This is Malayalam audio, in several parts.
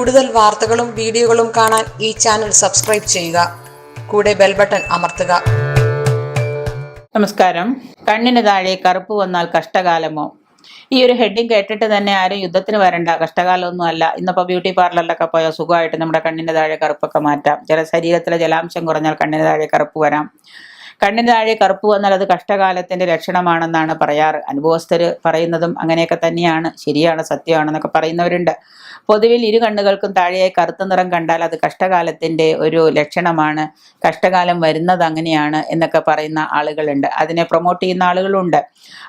കൂടുതൽ വാർത്തകളും വീഡിയോകളും കാണാൻ ഈ ചാനൽ സബ്സ്ക്രൈബ് ചെയ്യുക. കൂടെ ബെൽ ബട്ടൺ അമർത്തുക. നമസ്കാരം. കണ്ണിന് താഴെ കറുപ്പ് വന്നാൽ കഷ്ടകാലമോ? ഈ ഒരു ഹെഡിങ് കേട്ടിട്ട് തന്നെ ആരും യുദ്ധത്തിന് വരണ്ട, കഷ്ടകാലമൊന്നും അല്ല. ഇന്നിപ്പോൾ ബ്യൂട്ടി പാർലറിലൊക്കെ പോയാൽ സുഖമായിട്ട് നമ്മുടെ കണ്ണിന് താഴെ കറുപ്പൊക്കെ മാറ്റാം. ശരീരത്തിലെ ജലാംശം കുറഞ്ഞാൽ കണ്ണിന് താഴെ കറുപ്പ് വരാം. കണ്ണിന് താഴെ കറുപ്പ് വന്നാൽ അത് കഷ്ടകാലത്തിന്റെ ലക്ഷണമാണെന്നാണ് പറയാറ്. അനുഭവസ്ഥർ പറയുന്നതും അങ്ങനെയൊക്കെ തന്നെയാണ്, ശരിയാണ്, സത്യമാണെന്നൊക്കെ പറയുന്നവരുണ്ട്. പൊതുവിൽ ഇരു കണ്ണുകൾക്കും താഴെയായി കറുത്ത നിറം കണ്ടാൽ അത് കഷ്ടകാലത്തിന്റെ ഒരു ലക്ഷണമാണ്, കഷ്ടകാലം വരുന്നത് അങ്ങനെയാണ് എന്നൊക്കെ പറയുന്ന ആളുകളുണ്ട്. അതിനെ പ്രൊമോട്ട് ചെയ്യുന്ന ആളുകളുണ്ട്.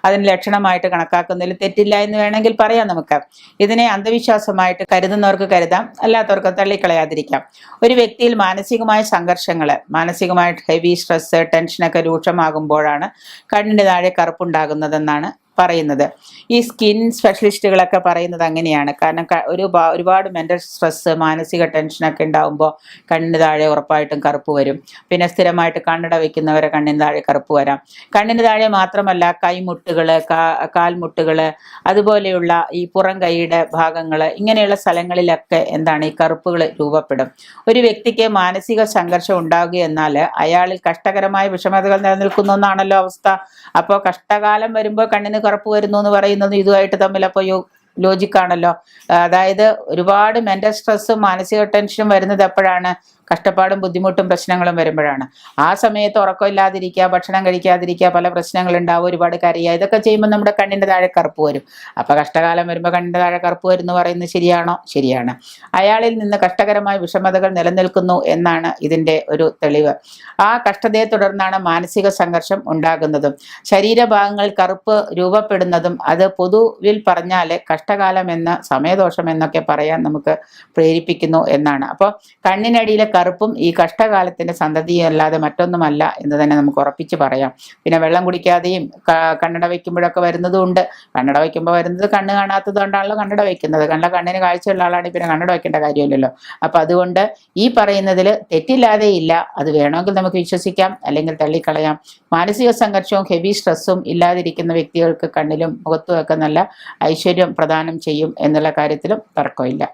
അതിന് ലക്ഷണമായിട്ട് കണക്കാക്കുന്നതിൽ തെറ്റില്ല എന്ന് വേണമെങ്കിൽ പറയാം. നമുക്ക് ഇതിനെ അന്ധവിശ്വാസമായിട്ട് കരുതുന്നവർക്ക് കരുതാം, അല്ലാത്തവർക്ക് തള്ളിക്കളയാതിരിക്കാം. ഒരു വ്യക്തിയിൽ മാനസികമായ സംഘർഷങ്ങൾ, മാനസികമായിട്ട് ഹെവി സ്ട്രെസ്, ടെൻഷനൊക്കെ രൂക്ഷമാകുമ്പോഴാണ് കണ്ണിന് താഴെ കറുപ്പുണ്ടാകുന്നതെന്നാണ് പറയുന്നത്. ഈ സ്കിൻ സ്പെഷ്യലിസ്റ്റുകളൊക്കെ പറയുന്നത് അങ്ങനെയാണ്. കാരണം ഒരുപാട് മെൻ്റൽ സ്ട്രെസ്, മാനസിക ടെൻഷനൊക്കെ ഉണ്ടാകുമ്പോൾ കണ്ണിന് താഴെ ഉറപ്പായിട്ടും കറുപ്പ് വരും. പിന്നെ സ്ഥിരമായിട്ട് കണ്ണട വയ്ക്കുന്നവരെ കണ്ണിന് താഴെ കറുപ്പ് വരാം. കണ്ണിന് താഴെ മാത്രമല്ല, കൈമുട്ടുകൾ, കാൽമുട്ടുകൾ, അതുപോലെയുള്ള ഈ പുറം കൈയുടെ ഭാഗങ്ങൾ, ഇങ്ങനെയുള്ള സ്ഥലങ്ങളിലൊക്കെ ഈ കറുപ്പുകൾ രൂപപ്പെടും. ഒരു വ്യക്തിക്ക് മാനസിക സംഘർഷം ഉണ്ടാകുകയെന്നാൽ അയാളിൽ കഷ്ടകരമായ വിഷമതകൾ നിലനിൽക്കുന്ന ഒന്നാണല്ലോ അവസ്ഥ. അപ്പോൾ കഷ്ടകാലം വരുമ്പോൾ കണ്ണിന് കറുപ്പ് വരുന്നു എന്ന് പറയുന്നത് ഇതുമായിട്ട് തമ്മിൽ അപ്പോൾ ലോജിക്കാണല്ലോ. അതായത് ഒരുപാട് മെൻ്റൽ സ്ട്രെസ്സും മാനസിക ടെൻഷനും വരുന്നത് എപ്പോഴാണ്? കഷ്ടപ്പാടും ബുദ്ധിമുട്ടും പ്രശ്നങ്ങളും വരുമ്പോഴാണ്. ആ സമയത്ത് ഉറക്കമില്ലാതിരിക്കുക, ഭക്ഷണം കഴിക്കാതിരിക്കുക, പല പ്രശ്നങ്ങളുണ്ടാവും, ഒരുപാട് കരയുക, ഇതൊക്കെ ചെയ്യുമ്പോൾ നമ്മുടെ കണ്ണിൻ്റെ താഴെ കറുപ്പ് വരും. അപ്പോൾ കഷ്ടകാലം വരുമ്പോൾ കണ്ണിൻ്റെ താഴെ കറുപ്പ് വരും എന്ന് പറയുന്നത് ശരിയാണോ? ശരിയാണ്. അയാളിൽ നിന്ന് കഷ്ടകരമായ വിഷമതകൾ നിലനിൽക്കുന്നു എന്നാണ് ഇതിൻ്റെ ഒരു തെളിവ്. ആ കഷ്ടതയെ തുടർന്നാണ് മാനസിക സംഘർഷം ഉണ്ടാകുന്നതും ശരീരഭാഗങ്ങൾ കറുപ്പ് രൂപപ്പെടുന്നതും. അത് പൊതുവിൽ പറഞ്ഞാൽ കഷ്ടകാലം എന്ന സമയദോഷം എന്നൊക്കെ പറയാൻ നമുക്ക് പ്രേരിപ്പിക്കുന്നു എന്നാണ്. അപ്പോൾ കണ്ണിനടിയിലെ കറുപ്പും ഈ കഷ്ടകാലത്തിന്റെ സന്തതിയല്ലാതെ മറ്റൊന്നുമല്ല എന്ന് തന്നെ നമുക്ക് ഉറപ്പിച്ച് പറയാം. പിന്നെ വെള്ളം കുടിക്കാതെയും കണ്ണട വയ്ക്കുമ്പോഴൊക്കെ വരുന്നതുണ്ട്. കണ്ണട വയ്ക്കുമ്പോൾ വരുന്നത് കണ്ണ് കാണാത്തത് കൊണ്ടാണല്ലോ കണ്ണട വയ്ക്കുന്നത്. കണ്ണിന് കാഴ്ചയുള്ള ആളാണെങ്കിൽ പിന്നെ കണ്ണട വയ്ക്കേണ്ട കാര്യമില്ലല്ലോ. അപ്പം അതുകൊണ്ട് ഈ പറയുന്നതിൽ തെറ്റില്ലാതെ ഇല്ല. അത് വേണമെങ്കിൽ നമുക്ക് വിശ്വസിക്കാം, അല്ലെങ്കിൽ തള്ളിക്കളയാം. മാനസിക സംഘർഷവും ഹെവി സ്ട്രെസ്സും ഇല്ലാതിരിക്കുന്ന വ്യക്തികൾക്ക് കണ്ണിലും മുഖത്തും ഒക്കെ നല്ല ഐശ്വര്യം പ്രദാനം ചെയ്യും എന്നുള്ള കാര്യത്തിലും തർക്കമില്ല.